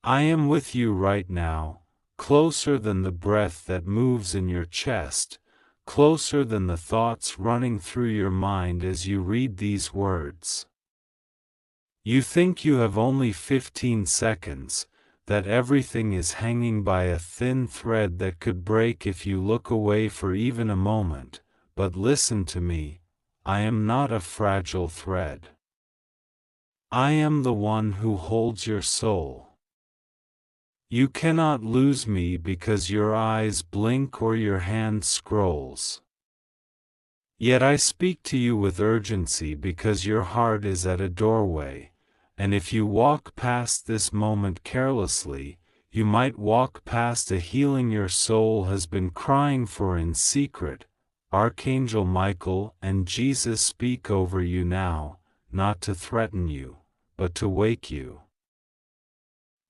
I am with you right now, closer than the breath that moves in your chest, closer than the thoughts running through your mind as you read these words. You think you have only 15 seconds, that everything is hanging by a thin thread that could break if you look away for even a moment, but listen to me, I am not a fragile thread. I am the one who holds your soul. You cannot lose me because your eyes blink or your hand scrolls. Yet I speak to you with urgency because your heart is at a doorway, and if you walk past this moment carelessly, you might walk past a healing your soul has been crying for in secret. Archangel Michael and Jesus speak over you now, not to threaten you, but to wake you.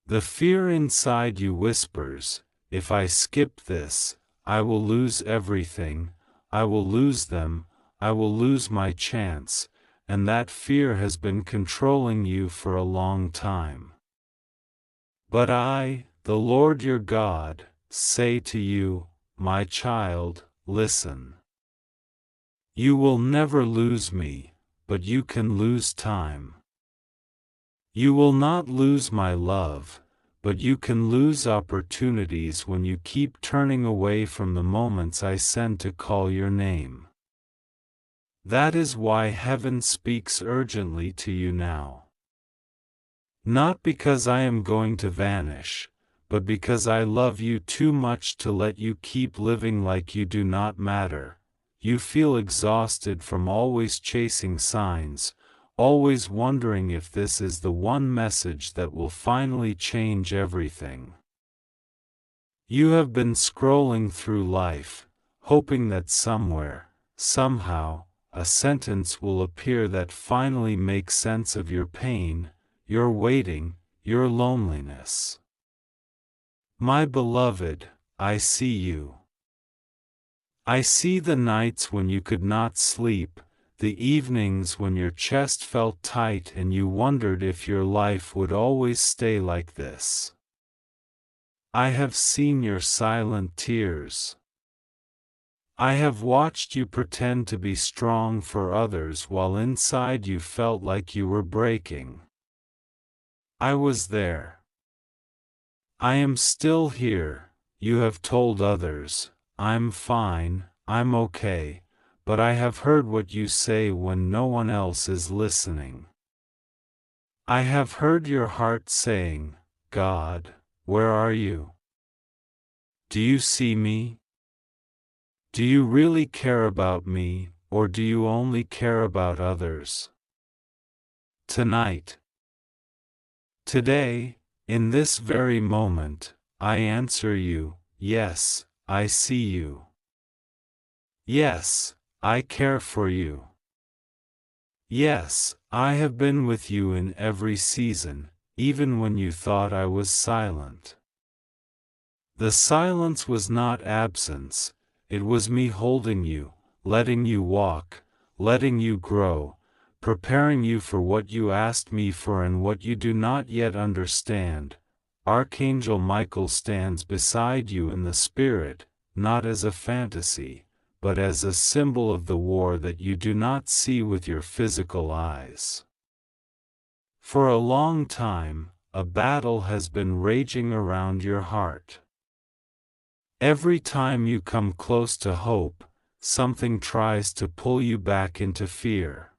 The fear inside you whispers, if I skip this, I will lose everything, I will lose them, I will lose my chance, and that fear has been controlling you for a long time. But I, the Lord your God, say to you, my child, listen. You will never lose me, but you can lose time. You will not lose my love, but you can lose opportunities when you keep turning away from the moments I send to call your name. That is why heaven speaks urgently to you now. Not because I am going to vanish, but because I love you too much to let you keep living like you do not matter. You feel exhausted from always chasing signs, always wondering if this is the one message that will finally change everything. You have been scrolling through life, hoping that somewhere, somehow, a sentence will appear that finally makes sense of your pain, your waiting, your loneliness. My beloved, I see you. I see the nights when you could not sleep, the evenings when your chest felt tight and you wondered if your life would always stay like this. I have seen your silent tears. I have watched you pretend to be strong for others while inside you felt like you were breaking. I was there. I am still here. You have told others, I'm fine, I'm okay, but I have heard what you say when no one else is listening. I have heard your heart saying, God, where are you? Do you see me? Do you really care about me, or do you only care about others? Tonight, today, in this very moment, I answer you, yes, I see you. Yes, I care for you. Yes, I have been with you in every season, even when you thought I was silent. The silence was not absence. It was me holding you, letting you walk, letting you grow, preparing you for what you asked me for and what you do not yet understand. Archangel Michael stands beside you in the spirit, not as a fantasy, but as a symbol of the war that you do not see with your physical eyes. For a long time, a battle has been raging around your heart. Every time you come close to hope, something tries to pull you back into fear.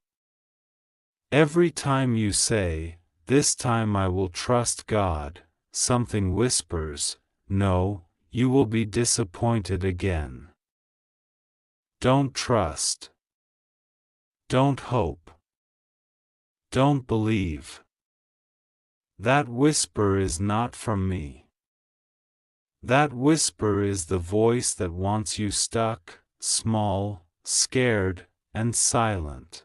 Every time you say, this time I will trust God, something whispers, no, you will be disappointed again. Don't trust. Don't hope. Don't believe. That whisper is not from me. That whisper is the voice that wants you stuck, small, scared, and silent.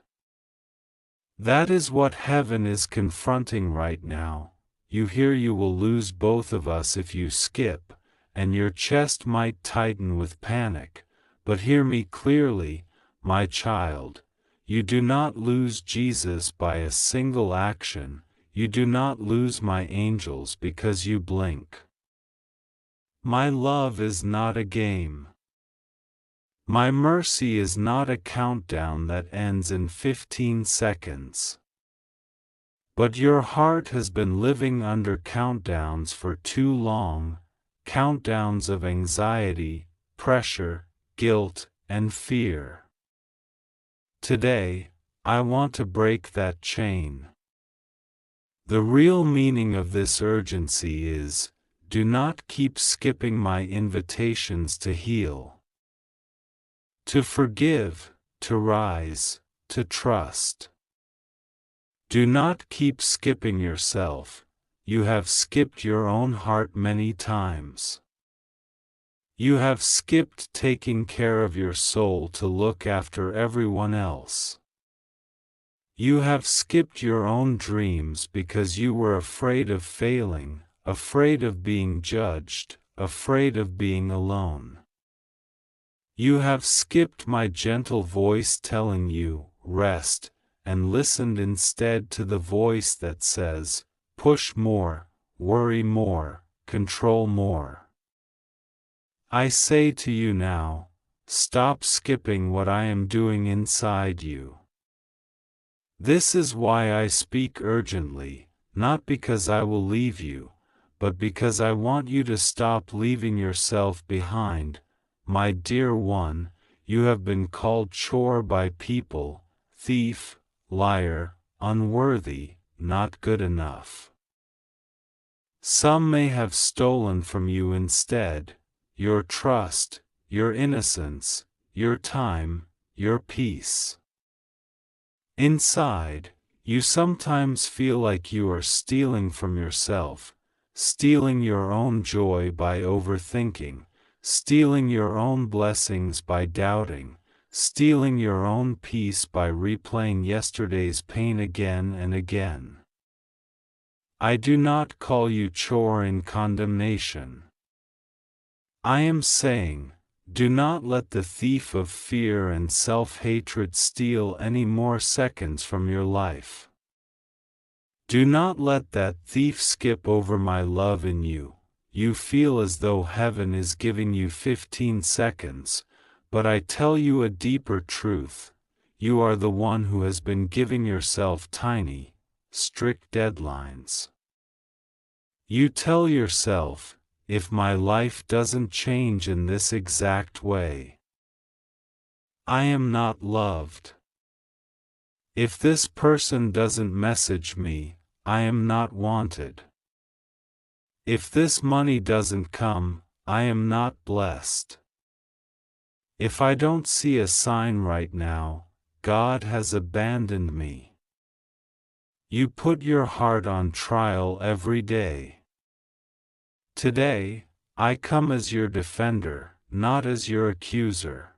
That is what heaven is confronting right now. You hear you will lose both of us if you skip, and your chest might tighten with panic, but hear me clearly, my child, you do not lose Jesus by a single action, you do not lose my angels because you blink. My love is not a game. My mercy is not a countdown that ends in 15 seconds. But your heart has been living under countdowns for too long, countdowns of anxiety, pressure, guilt, and fear. Today, I want to break that chain. The real meaning of this urgency is, do not keep skipping my invitations to heal. To forgive, to rise, to trust. Do not keep skipping yourself, you have skipped your own heart many times. You have skipped taking care of your soul to look after everyone else. You have skipped your own dreams because you were afraid of failing, afraid of being judged, afraid of being alone. You have skipped my gentle voice telling you, rest, and listened instead to the voice that says, push more, worry more, control more. I say to you now, stop skipping what I am doing inside you. This is why I speak urgently, not because I will leave you, but because I want you to stop leaving yourself behind. My dear one, you have been called chore by people, thief, liar, unworthy, not good enough. Some may have stolen from you instead, your trust, your innocence, your time, your peace. Inside, you sometimes feel like you are stealing from yourself, stealing your own joy by overthinking, stealing your own blessings by doubting, stealing your own peace by replaying yesterday's pain again and again. I do not call you chore in condemnation. I am saying, do not let the thief of fear and self-hatred steal any more seconds from your life. Do not let that thief skip over my love in you. You feel as though heaven is giving you 15 seconds, but I tell you a deeper truth. You are the one who has been giving yourself tiny, strict deadlines. You tell yourself, if my life doesn't change in this exact way, I am not loved. If this person doesn't message me, I am not wanted. If this money doesn't come, I am not blessed. If I don't see a sign right now, God has abandoned me. You put your heart on trial every day. Today, I come as your defender, not as your accuser.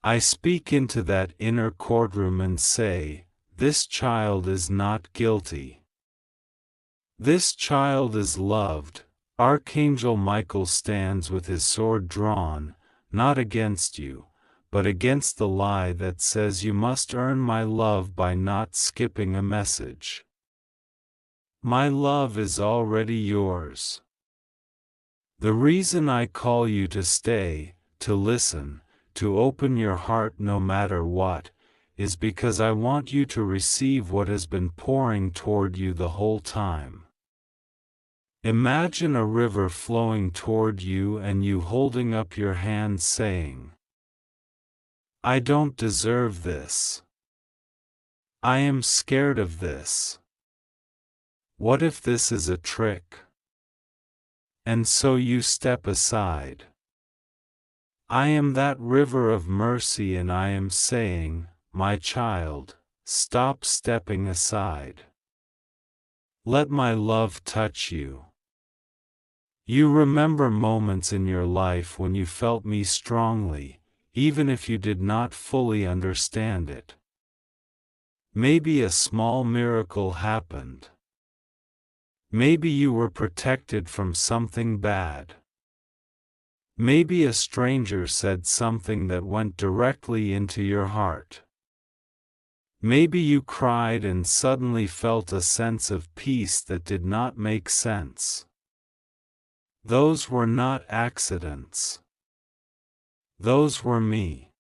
I speak into that inner courtroom and say, this child is not guilty. This child is loved. Archangel Michael stands with his sword drawn, not against you, but against the lie that says you must earn my love by not skipping a message. My love is already yours. The reason I call you to stay, to listen, to open your heart no matter what, is because I want you to receive what has been pouring toward you the whole time. Imagine a river flowing toward you and you holding up your hand saying, I don't deserve this. I am scared of this. What if this is a trick? And so you step aside. I am that river of mercy and I am saying, my child, stop stepping aside. Let my love touch you. You remember moments in your life when you felt me strongly, even if you did not fully understand it. Maybe a small miracle happened. Maybe you were protected from something bad. Maybe a stranger said something that went directly into your heart. Maybe you cried and suddenly felt a sense of peace that did not make sense. Those were not accidents. Those were me.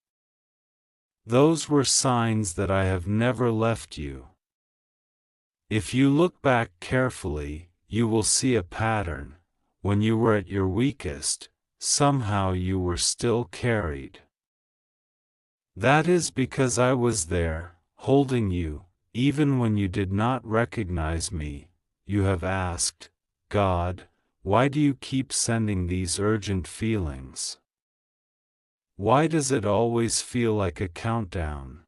Those were signs that I have never left you. If you look back carefully, you will see a pattern. When you were at your weakest, somehow you were still carried. That is because I was there, holding you, even when you did not recognize me. You have asked, God, why do you keep sending these urgent feelings? Why does it always feel like a countdown?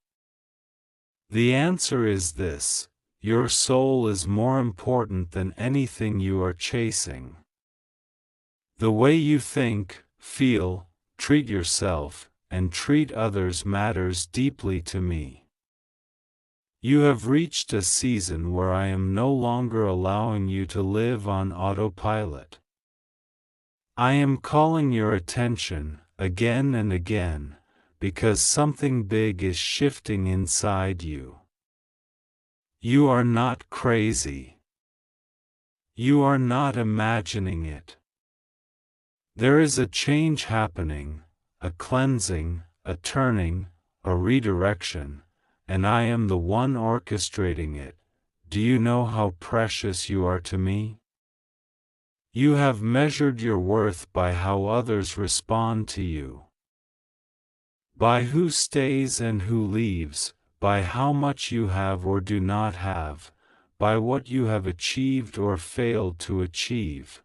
The answer is this: your soul is more important than anything you are chasing. The way you think, feel, treat yourself, and treat others matters deeply to me. You have reached a season where I am no longer allowing you to live on autopilot. I am calling your attention, again and again, because something big is shifting inside you. You are not crazy. You are not imagining it. There is a change happening, a cleansing, a turning, a redirection, and I am the one orchestrating it. Do you know how precious you are to me? You have measured your worth by how others respond to you. By who stays and who leaves, by how much you have or do not have, by what you have achieved or failed to achieve.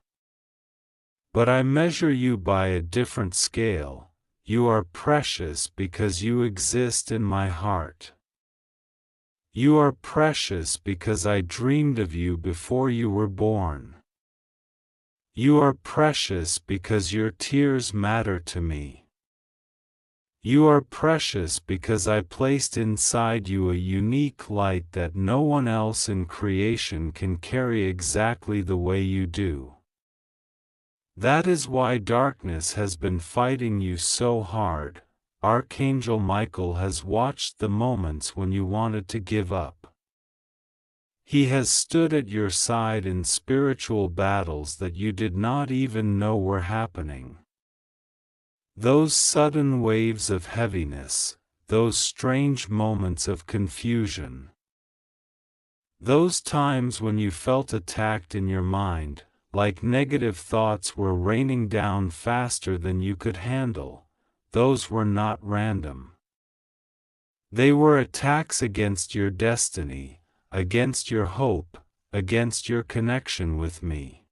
But I measure you by a different scale. You are precious because you exist in my heart. You are precious because I dreamed of you before you were born. You are precious because your tears matter to me. You are precious because I placed inside you a unique light that no one else in creation can carry exactly the way you do. That is why darkness has been fighting you so hard. Archangel Michael has watched the moments when you wanted to give up. He has stood at your side in spiritual battles that you did not even know were happening. Those sudden waves of heaviness, those strange moments of confusion. Those times when you felt attacked in your mind, like negative thoughts were raining down faster than you could handle, those were not random. They were attacks against your destiny, against your hope, against your connection with me.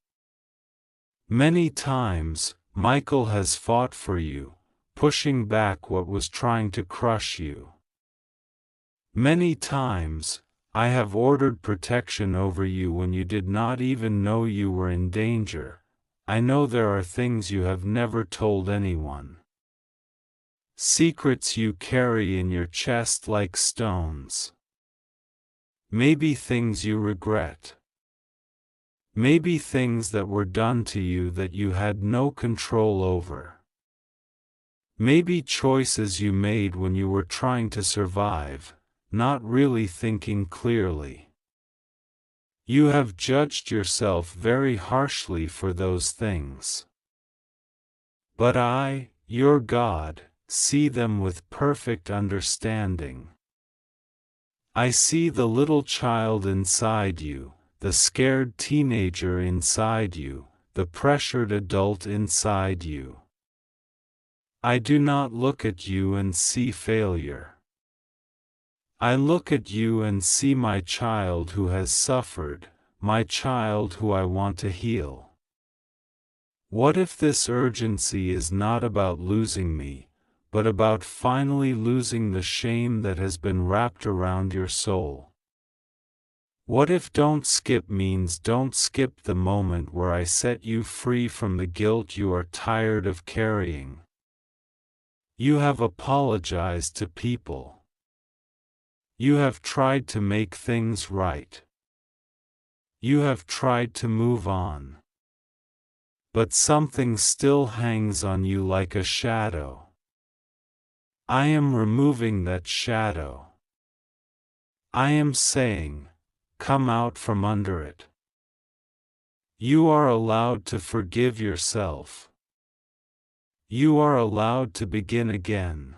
Many times, Michael has fought for you, pushing back what was trying to crush you. Many times, I have ordered protection over you when you did not even know you were in danger. I know there are things you have never told anyone. Secrets you carry in your chest like stones. Maybe things you regret. Maybe things that were done to you that you had no control over. Maybe choices you made when you were trying to survive, not really thinking clearly. You have judged yourself very harshly for those things. But I, your God, see them with perfect understanding. I see the little child inside you, the scared teenager inside you, the pressured adult inside you. I do not look at you and see failure. I look at you and see my child who has suffered, my child who I want to heal. What if this urgency is not about losing me, but about finally losing the shame that has been wrapped around your soul? What if don't skip means don't skip the moment where I set you free from the guilt you are tired of carrying? You have apologized to people. You have tried to make things right. You have tried to move on. But something still hangs on you like a shadow. I am removing that shadow. I am saying, come out from under it. You are allowed to forgive yourself. You are allowed to begin again.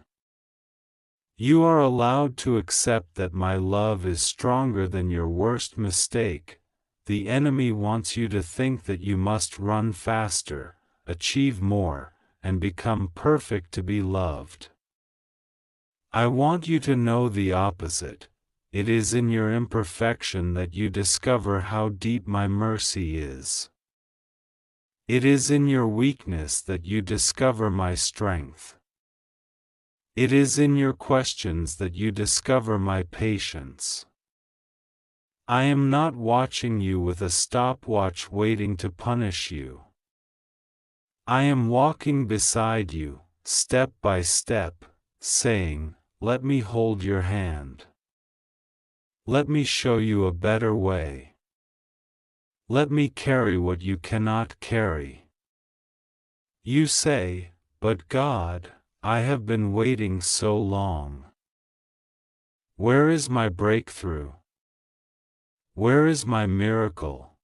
You are allowed to accept that my love is stronger than your worst mistake. The enemy wants you to think that you must run faster, achieve more, and become perfect to be loved. I want you to know the opposite. It is in your imperfection that you discover how deep my mercy is. It is in your weakness that you discover my strength. It is in your questions that you discover my patience. I am not watching you with a stopwatch waiting to punish you. I am walking beside you, step by step, saying, let me hold your hand. Let me show you a better way. Let me carry what you cannot carry. You say, but God, I have been waiting so long. Where is my breakthrough? Where is my miracle?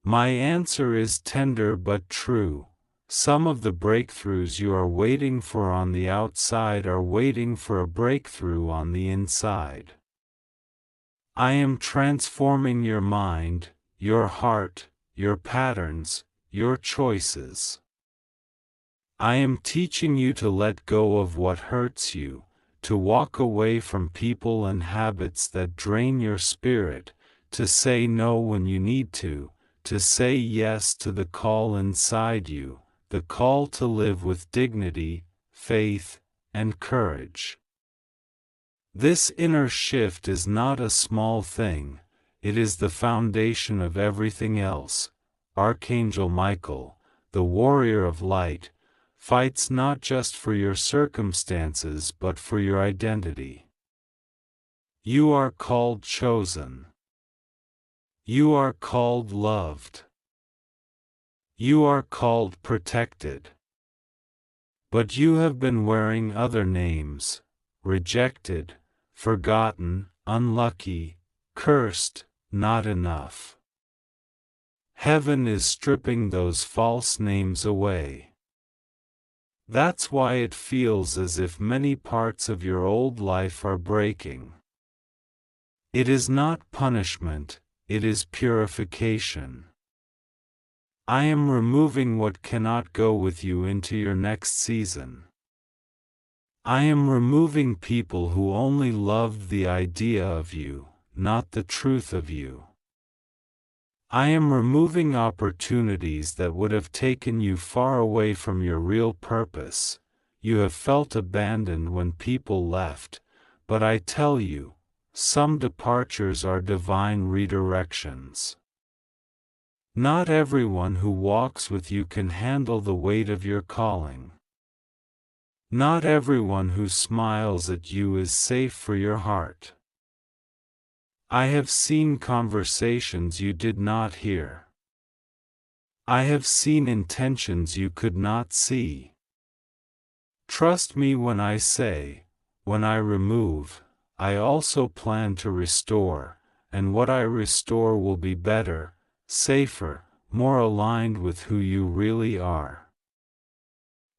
My answer is tender but true. Some of the breakthroughs you are waiting for on the outside are waiting for a breakthrough on the inside. I am transforming your mind, your heart, your patterns, your choices. I am teaching you to let go of what hurts you, to walk away from people and habits that drain your spirit, to say no when you need to say yes to the call inside you, the call to live with dignity, faith, and courage. This inner shift is not a small thing, it is the foundation of everything else. Archangel Michael, the warrior of light, fights not just for your circumstances but for your identity. You are called chosen. You are called loved. You are called protected. But you have been wearing other names, rejected, forgotten, unlucky, cursed, not enough. Heaven is stripping those false names away. That's why it feels as if many parts of your old life are breaking. It is not punishment, it is purification. I am removing what cannot go with you into your next season. I am removing people who only loved the idea of you, not the truth of you. I am removing opportunities that would have taken you far away from your real purpose. You have felt abandoned when people left, but I tell you, some departures are divine redirections. Not everyone who walks with you can handle the weight of your calling. Not everyone who smiles at you is safe for your heart. I have seen conversations you did not hear. I have seen intentions you could not see. Trust me when I say, when I remove, I also plan to restore, and what I restore will be better, safer, more aligned with who you really are.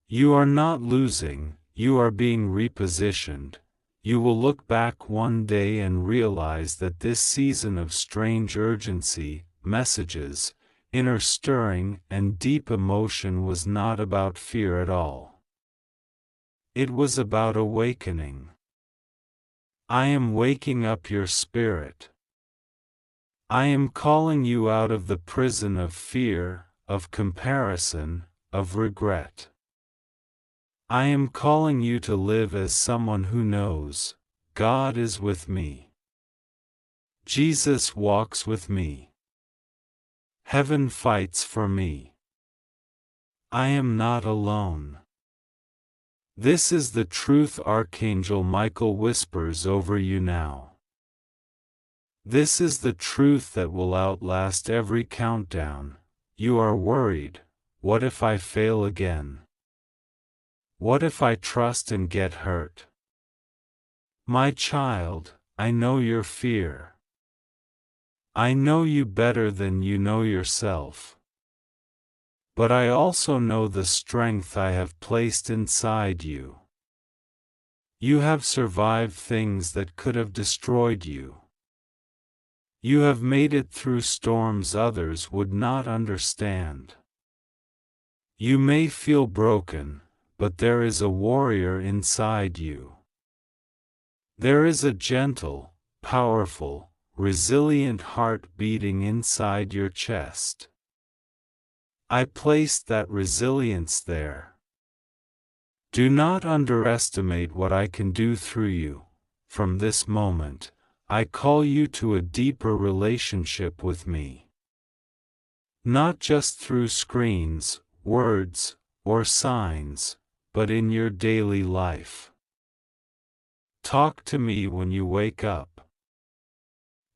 You are not losing, you are being repositioned. You will look back one day and realize that this season of strange urgency, messages, inner stirring, and deep emotion was not about fear at all. It was about awakening. I am waking up your spirit. I am calling you out of the prison of fear, of comparison, of regret. I am calling you to live as someone who knows, God is with me. Jesus walks with me. Heaven fights for me. I am not alone. This is the truth Archangel Michael whispers over you now. This is the truth that will outlast every countdown. You are worried, what if I fail again? What if I trust and get hurt? My child, I know your fear. I know you better than you know yourself. But I also know the strength I have placed inside you. You have survived things that could have destroyed you. You have made it through storms others would not understand. You may feel broken, but there is a warrior inside you. There is a gentle, powerful, resilient heart beating inside your chest. I placed that resilience there. Do not underestimate what I can do through you. From this moment, I call you to a deeper relationship with me. Not just through screens, words, or signs, but in your daily life. Talk to me when you wake up.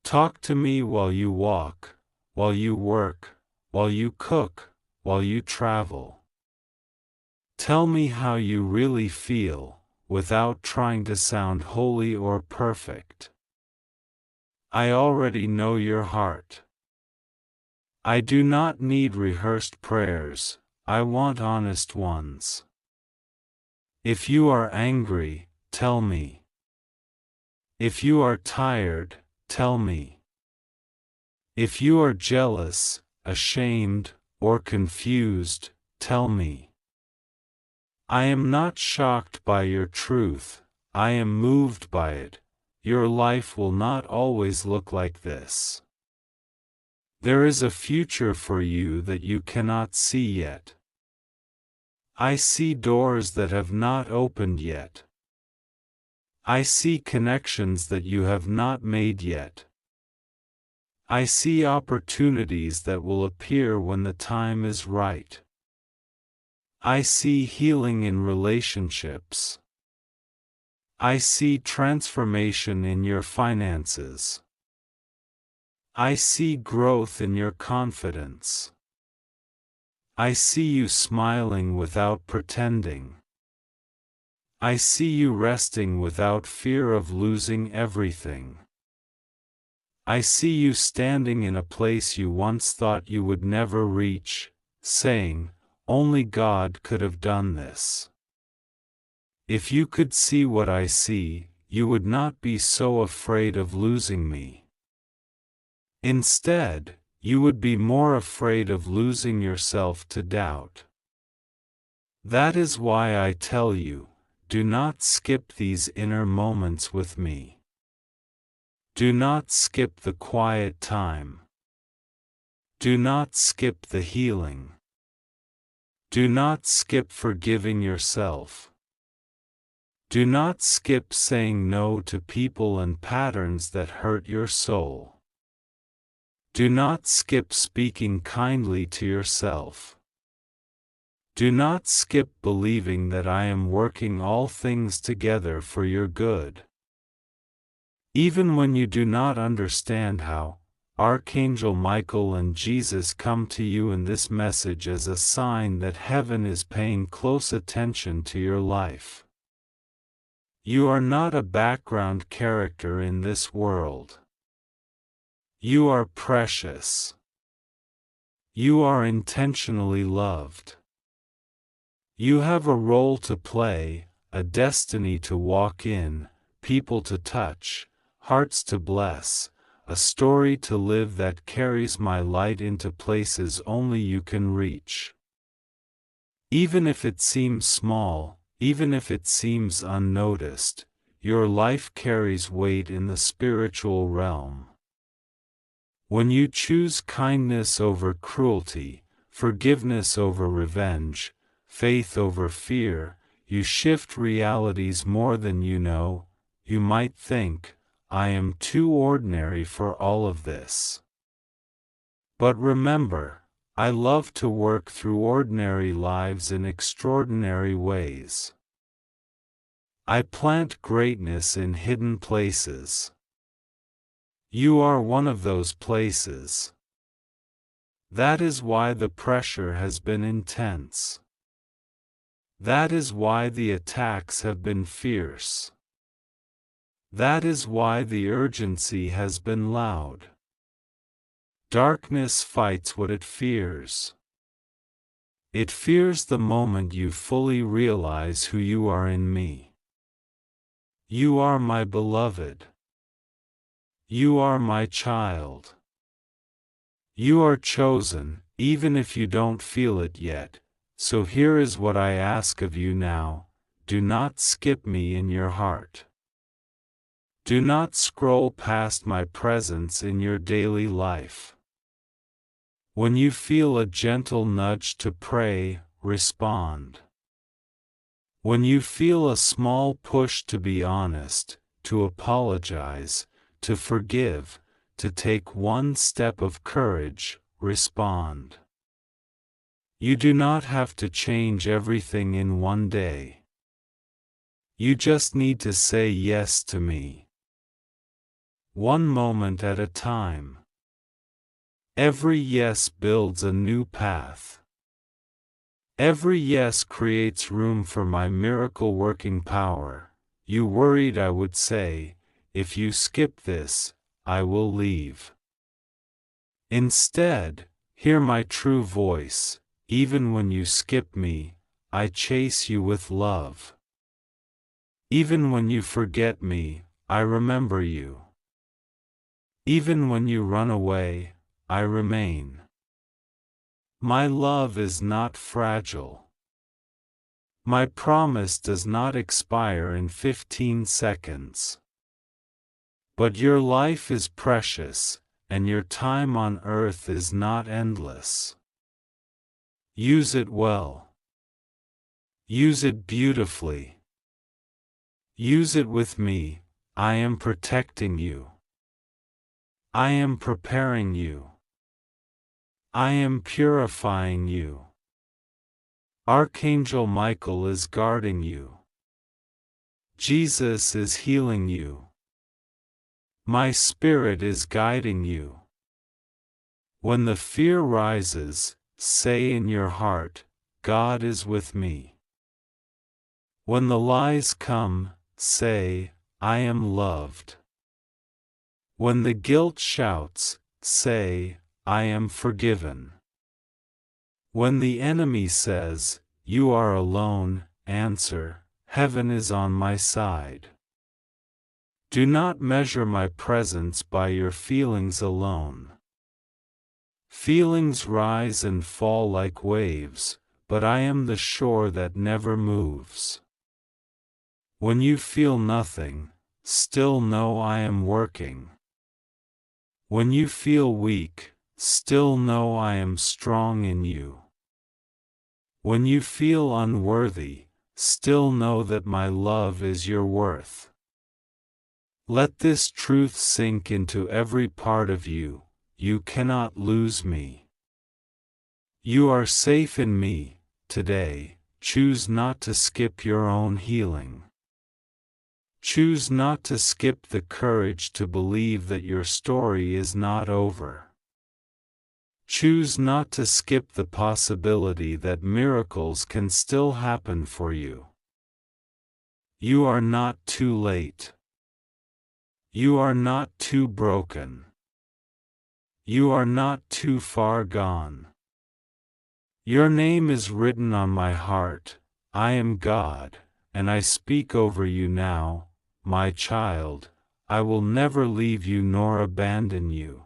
Talk to me while you walk, while you work, while you cook, while you travel. Tell me how you really feel, without trying to sound holy or perfect. I already know your heart. I do not need rehearsed prayers, I want honest ones. If you are angry, tell me. If you are tired, tell me. If you are jealous, ashamed, or confused, tell me. I am not shocked by your truth, I am moved by it. Your life will not always look like this. There is a future for you that you cannot see yet. I see doors that have not opened yet. I see connections that you have not made yet. I see opportunities that will appear when the time is right. I see healing in relationships. I see transformation in your finances. I see growth in your confidence. I see you smiling without pretending. I see you resting without fear of losing everything. I see you standing in a place you once thought you would never reach, saying, "Only God could have done this." If you could see what I see, you would not be so afraid of losing me. Instead, you would be more afraid of losing yourself to doubt. That is why I tell you, do not skip these inner moments with me. Do not skip the quiet time. Do not skip the healing. Do not skip forgiving yourself. Do not skip saying no to people and patterns that hurt your soul. Do not skip speaking kindly to yourself. Do not skip believing that I am working all things together for your good. Even when you do not understand how, Archangel Michael and Jesus come to you in this message as a sign that heaven is paying close attention to your life. You are not a background character in this world. You are precious. You are intentionally loved. You have a role to play, a destiny to walk in, people to touch, hearts to bless, a story to live that carries my light into places only you can reach. Even if it seems small, even if it seems unnoticed, your life carries weight in the spiritual realm. When you choose kindness over cruelty, forgiveness over revenge, faith over fear, you shift realities more than you know. You might think, I am too ordinary for all of this. But remember, I love to work through ordinary lives in extraordinary ways. I plant greatness in hidden places. You are one of those places. That is why the pressure has been intense. That is why the attacks have been fierce. That is why the urgency has been loud. Darkness fights what it fears. It fears the moment you fully realize who you are in me. You are my beloved. You are my child. You are chosen, even if you don't feel it yet. So here is what I ask of you now: do not skip me in your heart. Do not scroll past my presence in your daily life. When you feel a gentle nudge to pray, respond. When you feel a small push to be honest, to apologize, to forgive, to take one step of courage, respond. You do not have to change everything in one day. You just need to say yes to me. One moment at a time. Every yes builds a new path. Every yes creates room for my miracle-working power. You worried I would say, if you skip this, I will leave. Instead, hear my true voice. Even when you skip me, I chase you with love. Even when you forget me, I remember you. Even when you run away, I remain. My love is not fragile. My promise does not expire in 15 seconds. But your life is precious, and your time on earth is not endless. Use it well. Use it beautifully. Use it with me. I am protecting you. I am preparing you. I am purifying you. Archangel Michael is guarding you. Jesus is healing you. My spirit is guiding you. When the fear rises, say in your heart, God is with me. When the lies come, say, I am loved. When the guilt shouts, say, I am forgiven. When the enemy says, you are alone, answer, heaven is on my side. Do not measure my presence by your feelings alone. Feelings rise and fall like waves, but I am the shore that never moves. When you feel nothing, still know I am working. When you feel weak, still know I am strong in you. When you feel unworthy, still know that my love is your worth. Let this truth sink into every part of you. You cannot lose me. You are safe in me. Today, choose not to skip your own healing. Choose not to skip the courage to believe that your story is not over. Choose not to skip the possibility that miracles can still happen for you. You are not too late. You are not too broken. You are not too far gone. Your name is written on my heart. I am God, and I speak over you now, my child. I will never leave you nor abandon you.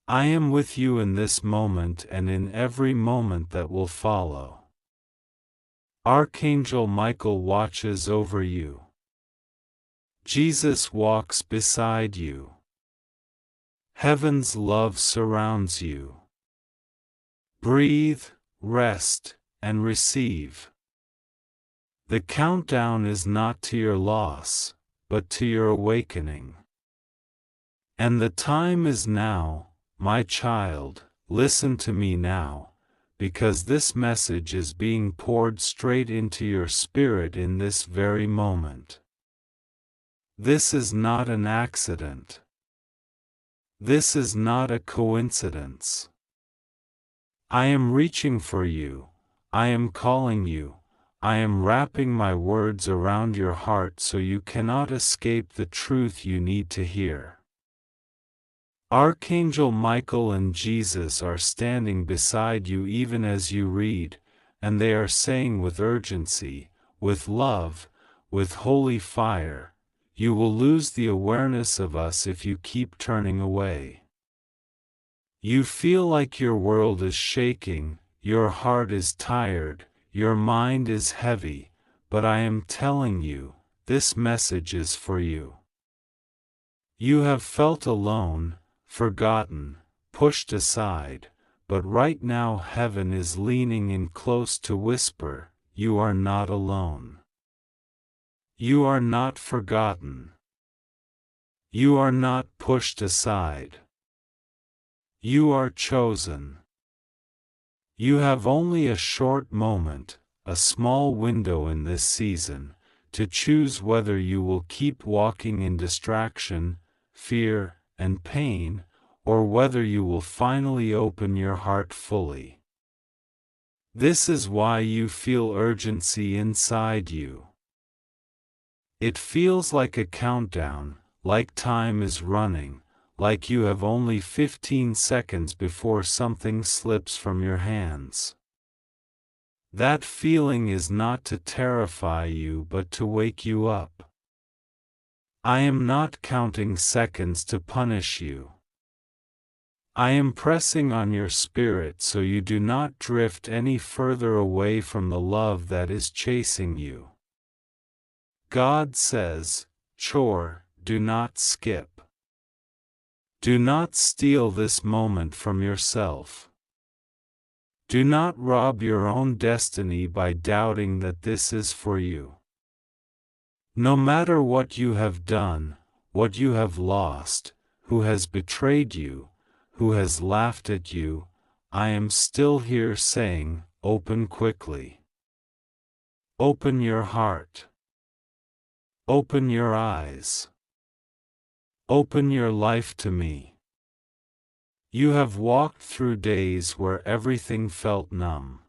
I am with you in this moment and in every moment that will follow. Archangel Michael watches over you. Jesus walks beside you. Heaven's love surrounds you. Breathe, rest, and receive. The countdown is not to your loss, but to your awakening. And the time is now, my child. Listen to me now, because this message is being poured straight into your spirit in this very moment. This is not an accident. This is not a coincidence. I am reaching for you. I am calling you. I am wrapping my words around your heart so you cannot escape the truth you need to hear. Archangel Michael and Jesus are standing beside you even as you read, and they are saying with urgency, with love, with holy fire, you will lose the awareness of us if you keep turning away. You feel like your world is shaking, your heart is tired, your mind is heavy, but I am telling you, this message is for you. You have felt alone, forgotten, pushed aside, but right now heaven is leaning in close to whisper, you are not alone. You are not forgotten. You are not pushed aside. You are chosen. You have only a short moment, a small window in this season, to choose whether you will keep walking in distraction, fear, and pain, or whether you will finally open your heart fully. This is why you feel urgency inside you. It feels like a countdown, like time is running, like you have only 15 seconds before something slips from your hands. That feeling is not to terrify you but to wake you up. I am not counting seconds to punish you. I am pressing on your spirit so you do not drift any further away from the love that is chasing you. God says, "Chore, do not skip. Do not steal this moment from yourself. Do not rob your own destiny by doubting that this is for you. No matter what you have done, what you have lost, who has betrayed you, who has laughed at you, I am still here saying, open quickly. Open your heart. Open your eyes. Open your life to me. You have walked through days where everything felt numb.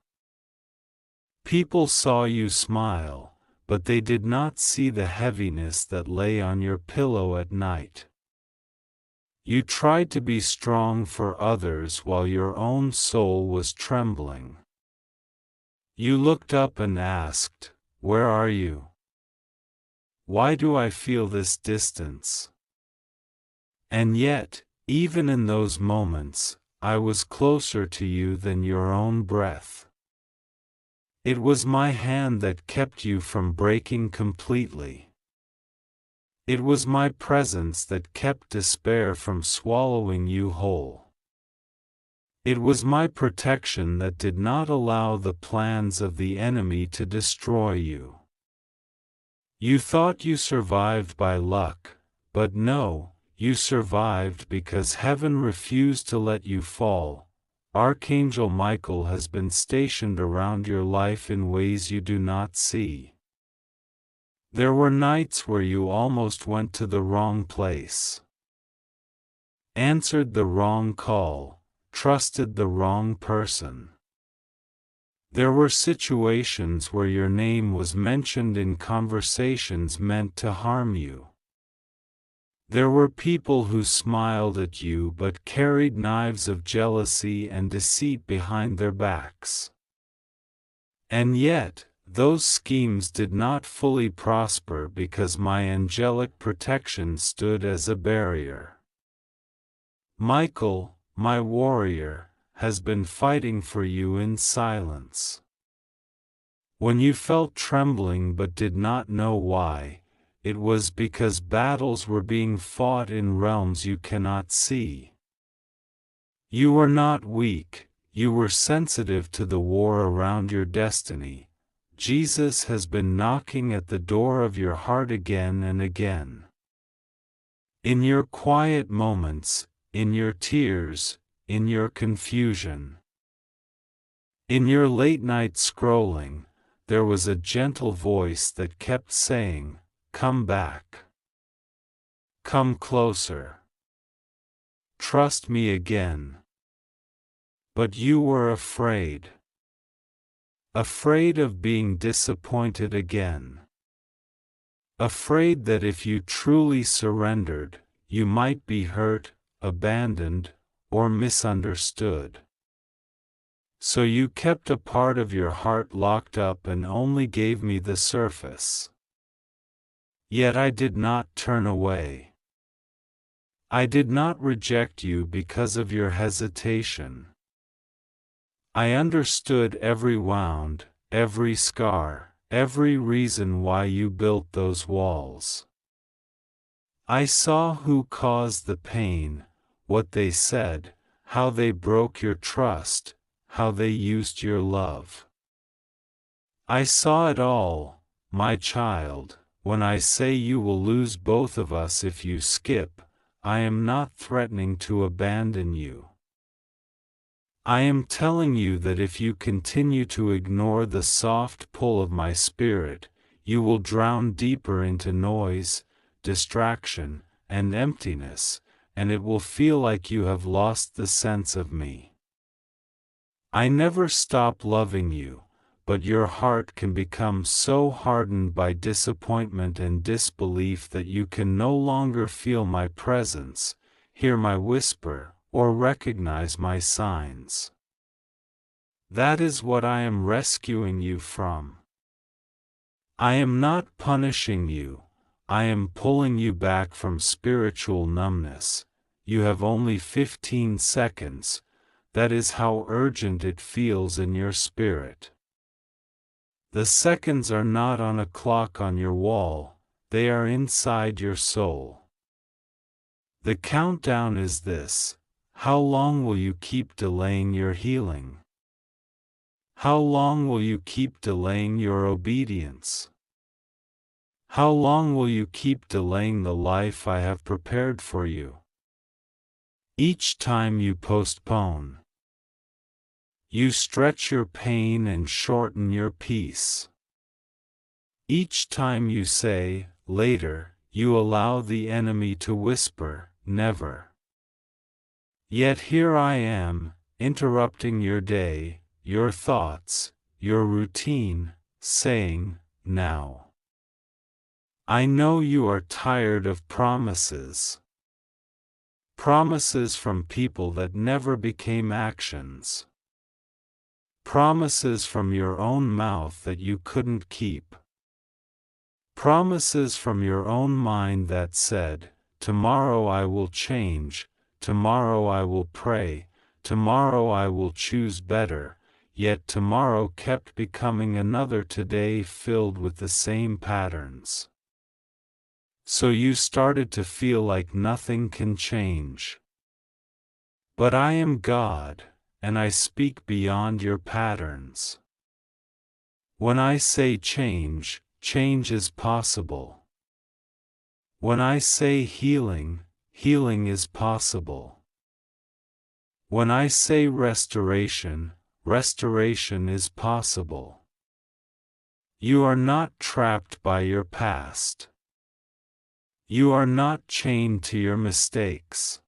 People saw you smile, but they did not see the heaviness that lay on your pillow at night. You tried to be strong for others while your own soul was trembling. You looked up and asked, "Where are you? Why do I feel this distance?" And yet, even in those moments, I was closer to you than your own breath. It was my hand that kept you from breaking completely. It was my presence that kept despair from swallowing you whole. It was my protection that did not allow the plans of the enemy to destroy you. You thought you survived by luck, but no, you survived because heaven refused to let you fall. Archangel Michael has been stationed around your life in ways you do not see. There were nights where you almost went to the wrong place, answered the wrong call, trusted the wrong person. There were situations where your name was mentioned in conversations meant to harm you. There were people who smiled at you but carried knives of jealousy and deceit behind their backs. And yet, those schemes did not fully prosper because my angelic protection stood as a barrier. Michael, my warrior, has been fighting for you in silence. When you felt trembling but did not know why, it was because battles were being fought in realms you cannot see. You were not weak, you were sensitive to the war around your destiny. Jesus has been knocking at the door of your heart again and again. In your quiet moments, in your tears, in your confusion, in your late-night scrolling, there was a gentle voice that kept saying, "Come back. Come closer. Trust me again." But you were afraid. Afraid of being disappointed again. Afraid that if you truly surrendered, you might be hurt, abandoned, or misunderstood. So you kept a part of your heart locked up and only gave me the surface. Yet I did not turn away. I did not reject you because of your hesitation. I understood every wound, every scar, every reason why you built those walls. I saw who caused the pain, what they said, how they broke your trust, how they used your love. I saw it all, my child. When I say you will lose both of us if you skip, I am not threatening to abandon you. I am telling you that if you continue to ignore the soft pull of my spirit, you will drown deeper into noise, distraction, and emptiness, and it will feel like you have lost the sense of me. I never stop loving you, but your heart can become so hardened by disappointment and disbelief that you can no longer feel my presence, hear my whisper, or recognize my signs. That is what I am rescuing you from. I am not punishing you, I am pulling you back from spiritual numbness. You have only 15 seconds. That is how urgent it feels in your spirit. The seconds are not on a clock on your wall, they are inside your soul. The countdown is this: how long will you keep delaying your healing? How long will you keep delaying your obedience? How long will you keep delaying the life I have prepared for you? Each time you postpone, you stretch your pain and shorten your peace. Each time you say, later, you allow the enemy to whisper, never. Yet here I am, interrupting your day, your thoughts, your routine, saying, now. I know you are tired of promises. Promises from people that never became actions. Promises from your own mouth that you couldn't keep. Promises from your own mind that said, tomorrow I will change, tomorrow I will pray, tomorrow I will choose better, yet tomorrow kept becoming another today filled with the same patterns. So you started to feel like nothing can change. But I am God, and I speak beyond your patterns. When I say change, change is possible. When I say healing, healing is possible. When I say restoration, restoration is possible. You are not trapped by your past. You are not chained to your mistakes.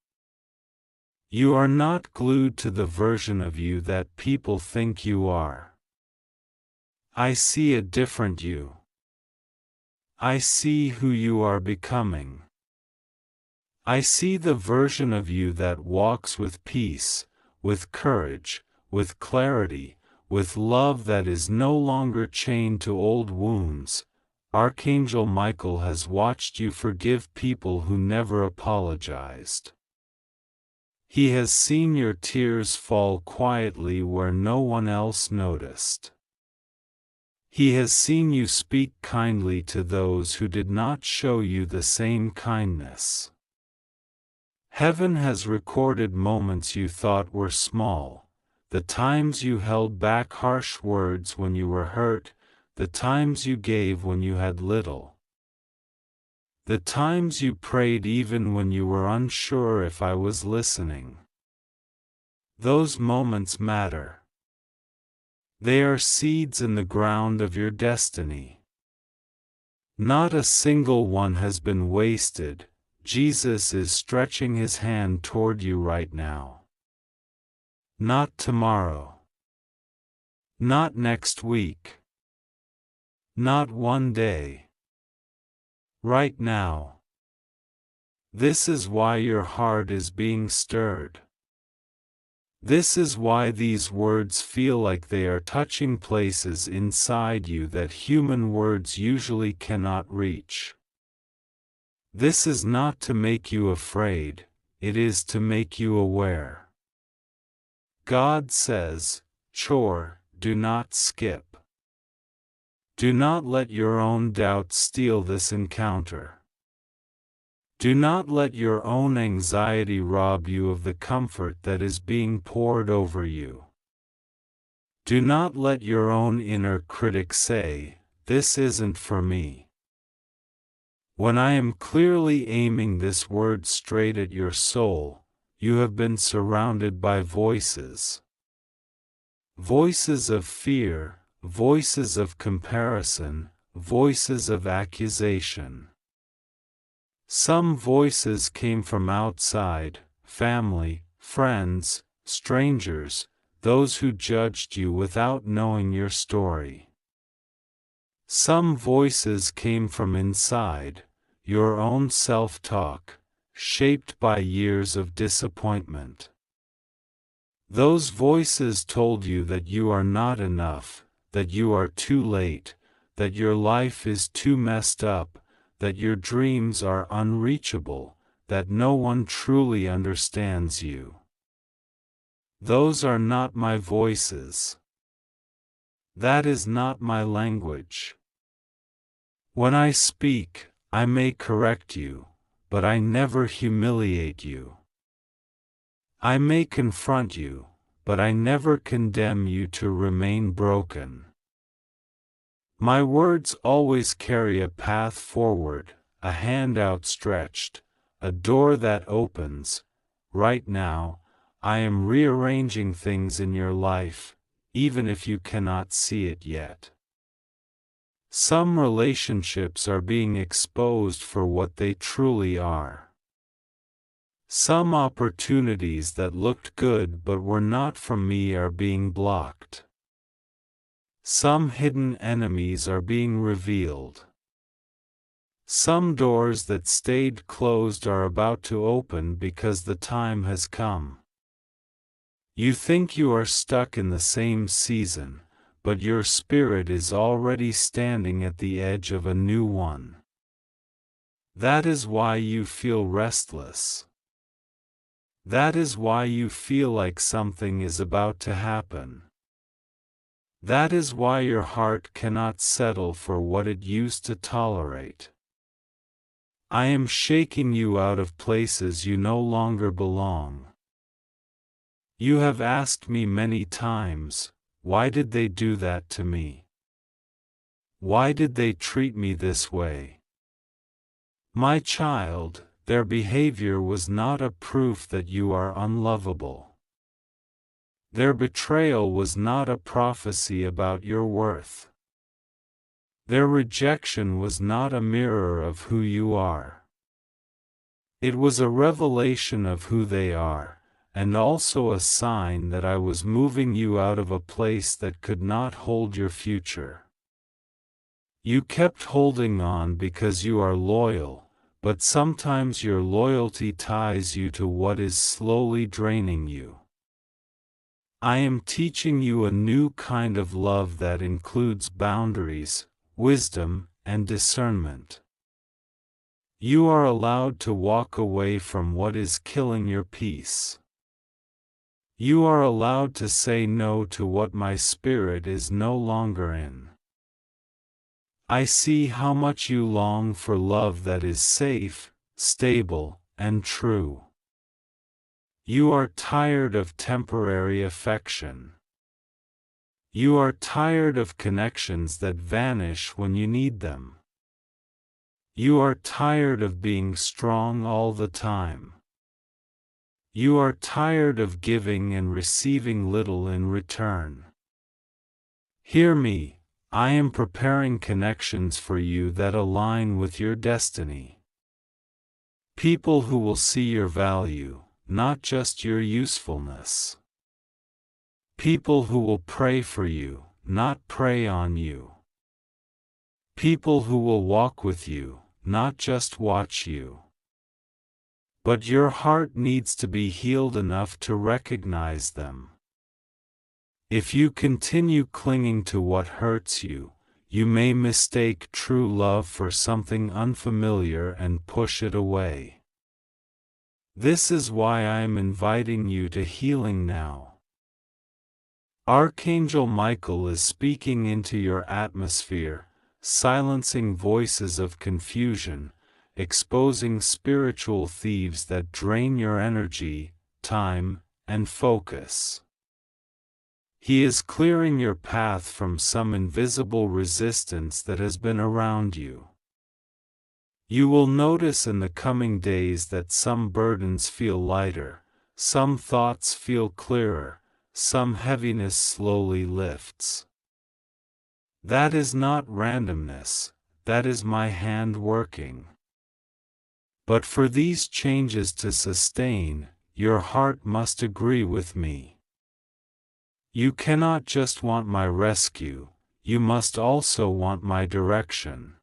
You are not glued to the version of you that people think you are. I see a different you. I see who you are becoming. I see the version of you that walks with peace, with courage, with clarity, with love that is no longer chained to old wounds. Archangel Michael has watched you forgive people who never apologized. He has seen your tears fall quietly where no one else noticed. He has seen you speak kindly to those who did not show you the same kindness. Heaven has recorded moments you thought were small, the times you held back harsh words when you were hurt, the times you gave when you had little. The times you prayed even when you were unsure if I was listening. Those moments matter. They are seeds in the ground of your destiny. Not a single one has been wasted. Jesus is stretching his hand toward you right now. Not tomorrow. Not next week. Not one day. Right now. This is why your heart is being stirred. This is why these words feel like they are touching places inside you that human words usually cannot reach. This is not to make you afraid, it is to make you aware. God says, "Chore, do not skip." Do not let your own doubts steal this encounter. Do not let your own anxiety rob you of the comfort that is being poured over you. Do not let your own inner critic say, "This isn't for me." When I am clearly aiming this word straight at your soul, you have been surrounded by voices. Voices of fear, voices of comparison, voices of accusation. Some voices came from outside, family, friends, strangers, those who judged you without knowing your story. Some voices came from inside, your own self-talk, shaped by years of disappointment. Those voices told you that you are not enough, that you are too late, that your life is too messed up, that your dreams are unreachable, that no one truly understands you. Those are not my voices. That is not my language. When I speak, I may correct you, but I never humiliate you. I may confront you, but I never condemn you to remain broken. My words always carry a path forward, a hand outstretched, a door that opens. Right now, I am rearranging things in your life, even if you cannot see it yet. Some relationships are being exposed for what they truly are. Some opportunities that looked good but were not from me are being blocked. Some hidden enemies are being revealed. Some doors that stayed closed are about to open because the time has come. You think you are stuck in the same season, but your spirit is already standing at the edge of a new one. That is why you feel restless. That is why you feel like something is about to happen. That is why your heart cannot settle for what it used to tolerate. I am shaking you out of places you no longer belong. You have asked me many times, why did they do that to me? Why did they treat me this way? My child, their behavior was not a proof that you are unlovable. Their betrayal was not a prophecy about your worth. Their rejection was not a mirror of who you are. It was a revelation of who they are, and also a sign that I was moving you out of a place that could not hold your future. You kept holding on because you are loyal, but sometimes your loyalty ties you to what is slowly draining you. I am teaching you a new kind of love that includes boundaries, wisdom, and discernment. You are allowed to walk away from what is killing your peace. You are allowed to say no to what my spirit is no longer in. I see how much you long for love that is safe, stable, and true. You are tired of temporary affection. You are tired of connections that vanish when you need them. You are tired of being strong all the time. You are tired of giving and receiving little in return. Hear me, I am preparing connections for you that align with your destiny. People who will see your value, not just your usefulness. People who will pray for you, not prey on you. People who will walk with you, not just watch you. But your heart needs to be healed enough to recognize them. If you continue clinging to what hurts you, you may mistake true love for something unfamiliar and push it away. This is why I am inviting you to healing now. Archangel Michael is speaking into your atmosphere, silencing voices of confusion, exposing spiritual thieves that drain your energy, time, and focus. He is clearing your path from some invisible resistance that has been around you. You will notice in the coming days that some burdens feel lighter, some thoughts feel clearer, some heaviness slowly lifts. That is not randomness, that is my hand working. But for these changes to sustain, your heart must agree with me. You cannot just want my rescue, you must also want my direction.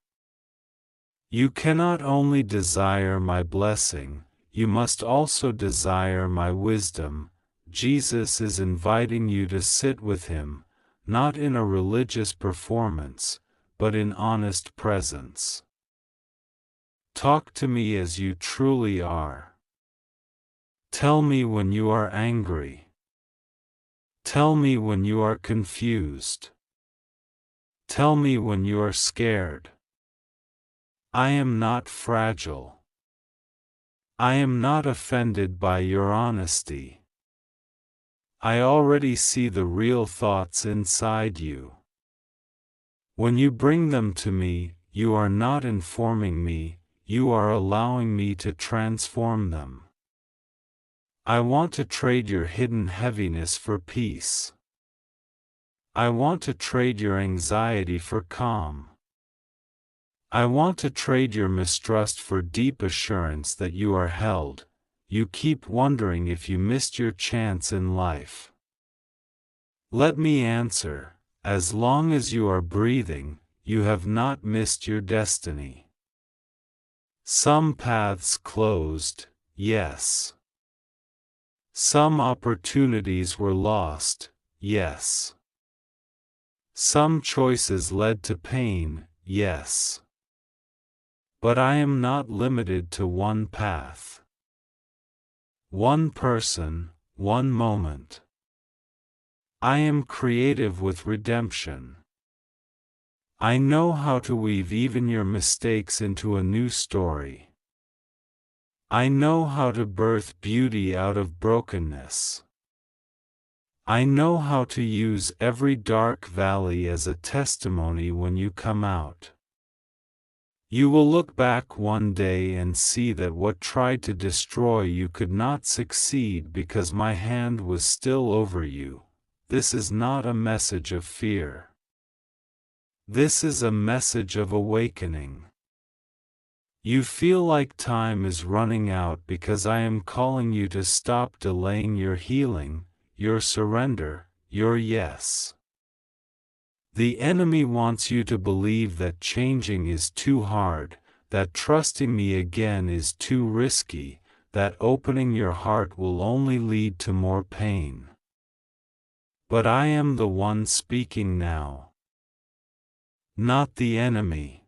You cannot only desire my blessing, you must also desire my wisdom. Jesus is inviting you to sit with him, not in a religious performance, but in honest presence. Talk to me as you truly are. Tell me when you are angry. Tell me when you are confused. Tell me when you are scared. I am not fragile. I am not offended by your honesty. I already see the real thoughts inside you. When you bring them to me, you are not informing me, you are allowing me to transform them. I want to trade your hidden heaviness for peace. I want to trade your anxiety for calm. I want to trade your mistrust for deep assurance that you are held. You keep wondering if you missed your chance in life. Let me answer, as long as you are breathing, you have not missed your destiny. Some paths closed, yes. Some opportunities were lost, yes. Some choices led to pain, yes. But I am not limited to one path. One person, one moment. I am creative with redemption. I know how to weave even your mistakes into a new story. I know how to birth beauty out of brokenness. I know how to use every dark valley as a testimony when you come out. You will look back one day and see that what tried to destroy you could not succeed because my hand was still over you. This is not a message of fear. This is a message of awakening. You feel like time is running out because I am calling you to stop delaying your healing, your surrender, your yes. The enemy wants you to believe that changing is too hard, that trusting me again is too risky, that opening your heart will only lead to more pain. But I am the one speaking now. Not the enemy.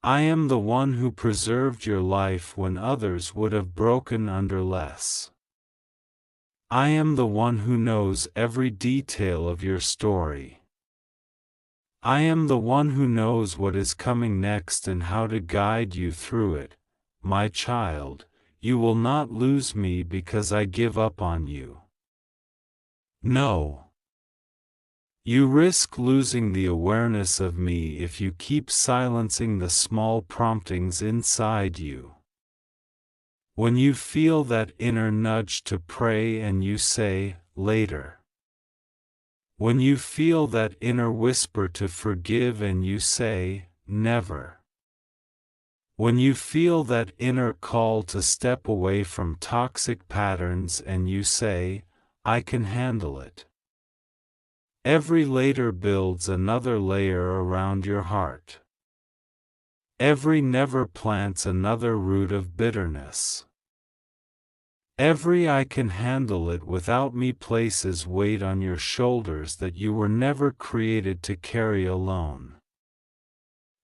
I am the one who preserved your life when others would have broken under less. I am the one who knows every detail of your story. I am the one who knows what is coming next and how to guide you through it. My child, you will not lose me because I give up on you. No. You risk losing the awareness of me if you keep silencing the small promptings inside you. When you feel that inner nudge to pray and you say, later. When you feel that inner whisper to forgive and you say, never. When you feel that inner call to step away from toxic patterns and you say, I can handle it. Every layer builds another layer around your heart. Every never plants another root of bitterness. Every I can handle it without me places weight on your shoulders that you were never created to carry alone.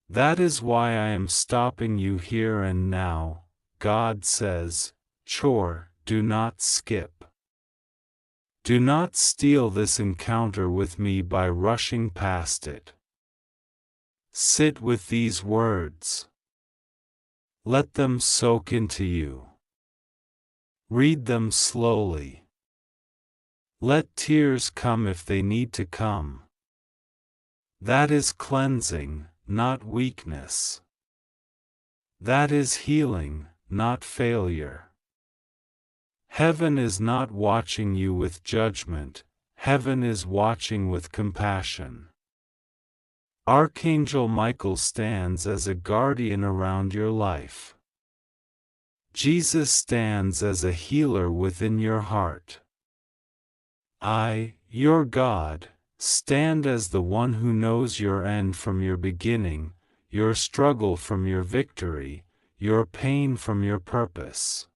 That is why I am stopping you here and now, God says. Chore, do not skip. Do not steal this encounter with me by rushing past it. Sit with these words. Let them soak into you. Read them slowly. Let tears come if they need to come. That is cleansing, not weakness. That is healing, not failure. Heaven is not watching you with judgment, heaven is watching with compassion. Archangel Michael stands as a guardian around your life. Jesus stands as a healer within your heart. I, your God, stand as the one who knows your end from your beginning, your struggle from your victory, your pain from your purpose.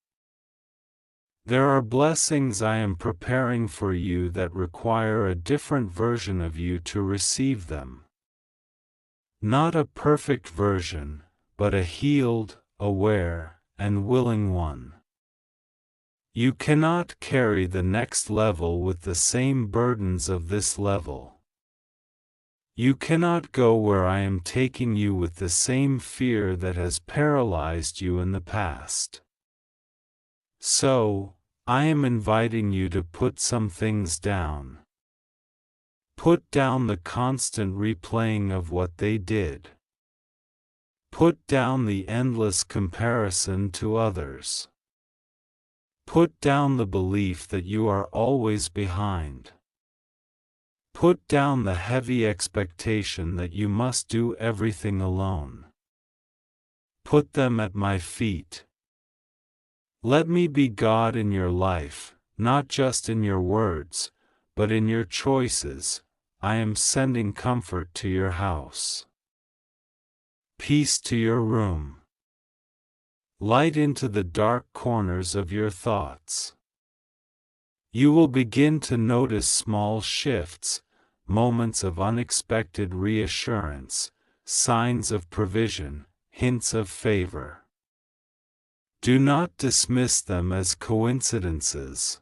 There are blessings I am preparing for you that require a different version of you to receive them. Not a perfect version, but a healed, aware, and willing one. You cannot carry the next level with the same burdens of this level. You cannot go where I am taking you with the same fear that has paralyzed you in the past. So, I am inviting you to put some things down. Put down the constant replaying of what they did. Put down the endless comparison to others. Put down the belief that you are always behind. Put down the heavy expectation that you must do everything alone. Put them at my feet. Let me be God in your life, not just in your words, but in your choices. I am sending comfort to your house. Peace to your room. Light into the dark corners of your thoughts. You will begin to notice small shifts, moments of unexpected reassurance, signs of provision, hints of favor. Do not dismiss them as coincidences.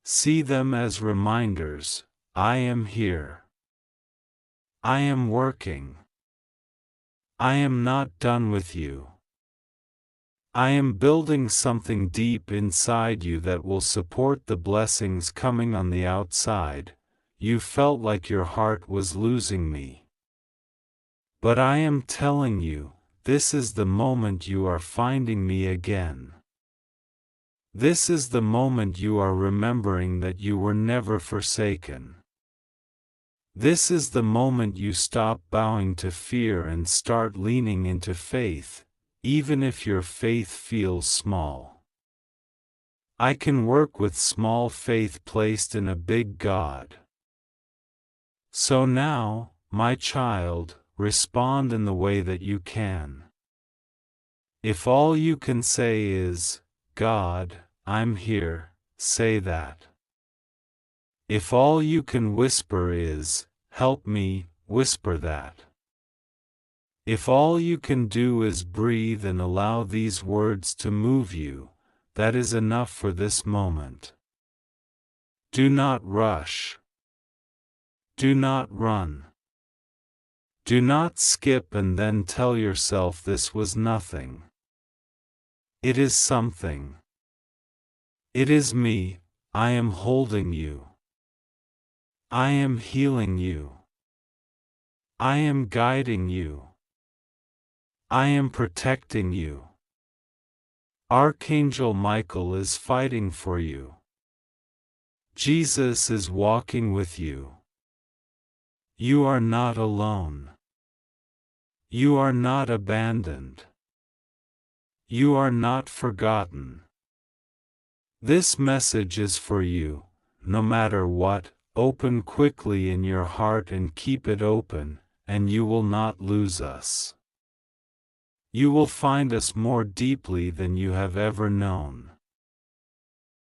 See them as reminders. I am here. I am working. I am not done with you. I am building something deep inside you that will support the blessings coming on the outside. You felt like your heart was losing me. But I am telling you, this is the moment you are finding me again. This is the moment you are remembering that you were never forsaken. This is the moment you stop bowing to fear and start leaning into faith, even if your faith feels small. I can work with small faith placed in a big God. So now, my child, respond in the way that you can. If all you can say is, God, I'm here, say that. If all you can whisper is, help me, whisper that. If all you can do is breathe and allow these words to move you, that is enough for this moment. Do not rush. Do not run. Do not skip and then tell yourself this was nothing. It is something. It is me. I am holding you. I am healing you. I am guiding you. I am protecting you. Archangel Michael is fighting for you. Jesus is walking with you. You are not alone. You are not abandoned. You are not forgotten. This message is for you, no matter what, Open quickly in your heart and keep it open, and you will not lose us. You will find us more deeply than you have ever known.